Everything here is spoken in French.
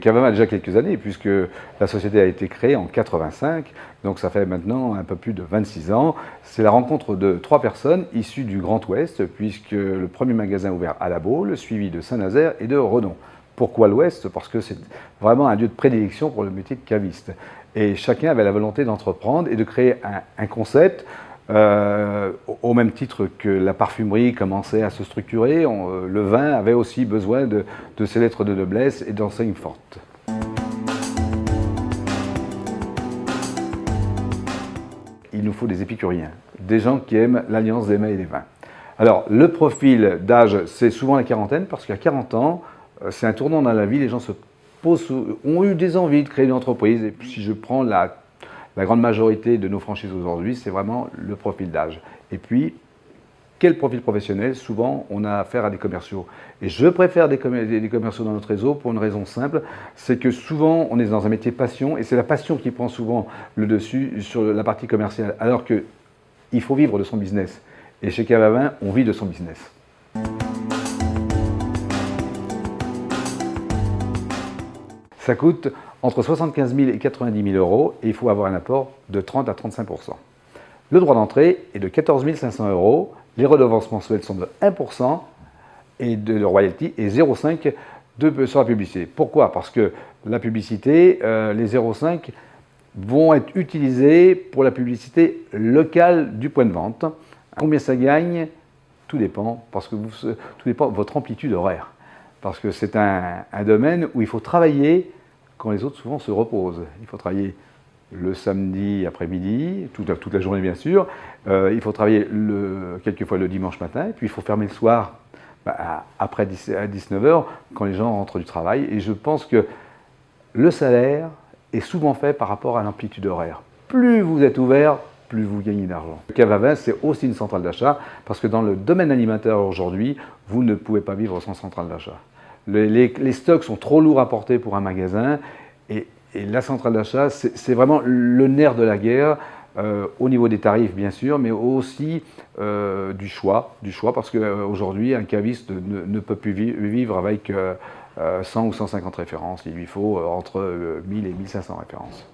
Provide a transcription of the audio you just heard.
Cavavin a déjà quelques années, puisque la société a été créée en 85, donc ça fait maintenant un peu plus de 26 ans. C'est la rencontre de 3 personnes issues du Grand Ouest, puisque le premier magasin ouvert à La Baule, suivi de Saint-Nazaire et de Redon. Pourquoi l'Ouest? Parce que c'est vraiment un lieu de prédilection pour le métier de caviste. Et chacun avait la volonté d'entreprendre et de créer un concept. Au même titre que la parfumerie commençait à se structurer, le vin avait aussi besoin de ses lettres de noblesse et d'enseignes fortes. Il nous faut des épicuriens, des gens qui aiment l'alliance des mets et des vins. Alors, le profil d'âge, c'est souvent la quarantaine, parce qu'à 40 ans, c'est un tournant dans la vie, les gens ont eu des envies de créer une entreprise. Et puis, si je prends la grande majorité de nos franchises aujourd'hui, c'est vraiment le profil d'âge. Et puis, quel profil professionnel? Souvent, on a affaire à des commerciaux. Et je préfère des commerciaux dans notre réseau pour une raison simple, c'est que souvent, on est dans un métier passion, et c'est la passion qui prend souvent le dessus sur la partie commerciale, alors qu'il faut vivre de son business. Et chez Cavavin, on vit de son business. Ça coûte entre 75 000 et 90 000 euros et il faut avoir un apport de 30 à 35 %. Le droit d'entrée est de 14 500 euros, les redevances mensuelles sont de 1 % et de royalty et 0,5 % sur la publicité. Pourquoi? Parce que la publicité, les 0,5 vont être utilisés pour la publicité locale du point de vente. Combien ça gagne? Tout dépend, parce que tout dépend de votre amplitude horaire. Parce que c'est un domaine où il faut travailler quand les autres souvent se reposent. Il faut travailler le samedi après-midi, toute la journée bien sûr. Il faut travailler quelquefois le dimanche matin, et puis il faut fermer le soir après 19 h quand les gens rentrent du travail. Et je pense que le salaire est souvent fait par rapport à l'amplitude horaire. Plus vous êtes ouvert, plus vous gagnez d'argent. Le Cavavin, c'est aussi une centrale d'achat, parce que dans le domaine alimentaire aujourd'hui, vous ne pouvez pas vivre sans centrale d'achat. Les stocks sont trop lourds à porter pour un magasin, et la centrale d'achat, c'est vraiment le nerf de la guerre, au niveau des tarifs bien sûr, mais aussi du choix, parce qu'aujourd'hui, un caviste ne peut plus vivre avec 100 ou 150 références. Il lui faut entre 1000 et 1500 références.